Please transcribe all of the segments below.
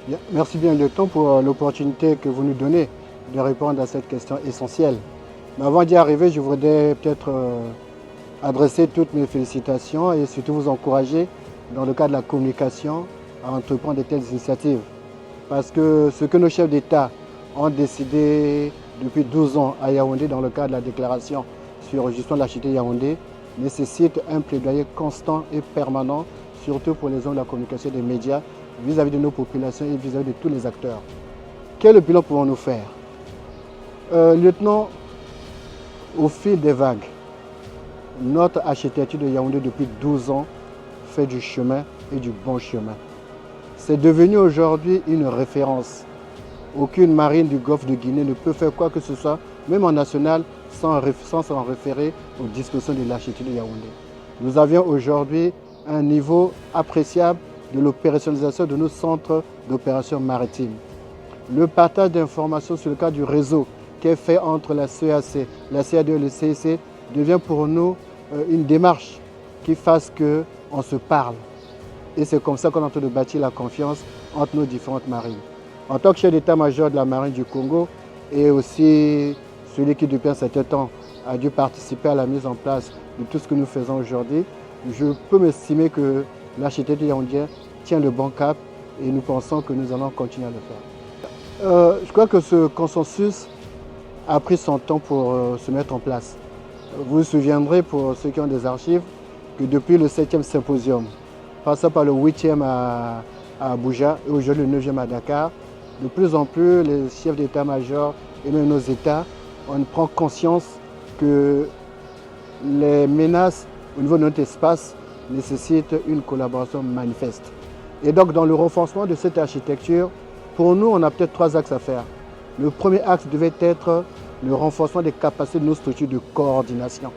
Bien, merci bien, Lieutenant, pour l'opportunité que vous nous donnez de répondre à cette question essentielle. Mais avant d'y arriver, je voudrais peut-être adresser toutes mes félicitations et surtout vous encourager, dans le cadre de la communication, à entreprendre de telles initiatives. Parce que ce que nos chefs d'État ont décidé depuis 12 ans à Yaoundé, dans le cadre de la déclaration sur justement l'architecture Yaoundé, nécessite un plaidoyer constant et permanent, surtout pour les hommes de la communication et des médias, vis-à-vis de nos populations et vis-à-vis de tous les acteurs. Quel bilan pouvons-nous faire? Lieutenant, au fil des vagues, notre architecture de Yaoundé depuis 12 ans fait du chemin et du bon chemin. C'est devenu aujourd'hui une référence. Aucune marine du golfe de Guinée ne peut faire quoi que ce soit, même en national, sans s'en référer aux dispositions de l'architecture de Yaoundé. Nous avions aujourd'hui un niveau appréciable de l'opérationnalisation de nos centres d'opération maritime. Le partage d'informations sur le cadre du réseau qui est fait entre la CEAC, la CAD et le CIC devient pour nous une démarche qui fasse qu'on se parle. Et c'est comme ça qu'on est en train de bâtir la confiance entre nos différentes marines. En tant que chef d'état-major de la marine du Congo et aussi celui qui depuis un certain temps a dû participer à la mise en place de tout ce que nous faisons aujourd'hui, je peux m'estimer que l'architecture yaoundéenne tient le bon cap et nous pensons que nous allons continuer à le faire. Je crois que ce consensus a pris son temps pour se mettre en place. Vous vous souviendrez, pour ceux qui ont des archives, que depuis le 7e symposium, passant par le 8e à Abuja et aujourd'hui le 9e à Dakar, de plus en plus les chefs d'état-major et même nos États, on prend conscience que les menaces au niveau de notre espace nécessitent une collaboration manifeste. Et donc dans le renforcement de cette architecture, pour nous, on a peut-être 3 axes à faire. Le premier axe devait être le renforcement des capacités de nos structures de coordination.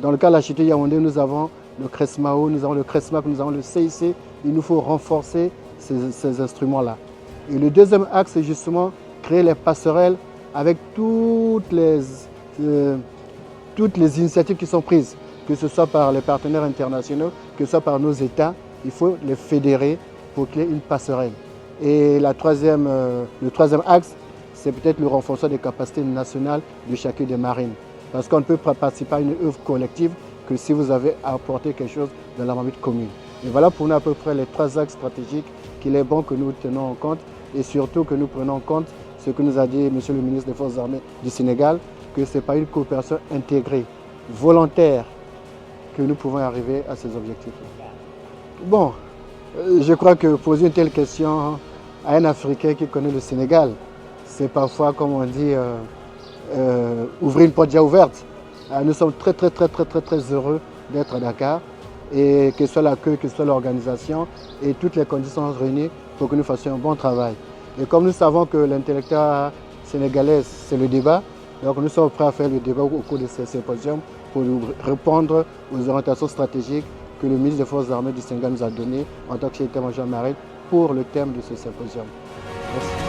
Dans le cas de l'architecture Yaoundé, nous avons le CRESMAO, nous avons le CRESMAC, nous avons le CIC. Il nous faut renforcer ces instruments-là. Et le deuxième axe, c'est justement créer les passerelles avec toutes les initiatives qui sont prises, que ce soit par les partenaires internationaux, que ce soit par nos États. Il faut les fédérer pour créer une passerelle. Et le troisième axe, c'est peut-être le renforcement des capacités nationales de chacune des marines. Parce qu'on ne peut pas participer à une œuvre collective que si vous avez apporté quelque chose dans la marmite commune. Et voilà pour nous à peu près les 3 axes stratégiques qu'il est bon que nous tenons en compte et surtout que nous prenons en compte ce que nous a dit M. le ministre des Forces armées du Sénégal, que ce n'est pas une coopération intégrée, volontaire, que nous pouvons arriver à ces objectifs. Bon, je crois que poser une telle question à un Africain qui connaît le Sénégal, c'est parfois, comme on dit, ouvrir une porte déjà ouverte. Nous sommes très heureux d'être à Dakar et que ce soit l'accueil, que ce soit l'organisation et toutes les conditions réunies pour que nous fassions un bon travail. Et comme nous savons que l'intellectuel sénégalais, c'est le débat, donc nous sommes prêts à faire le débat au cours de ces symposiums pour répondre aux orientations stratégiques que le ministre des Forces armées du Sénégal nous a données en tant que chef d'état-major marine pour le thème de ce symposium. Merci.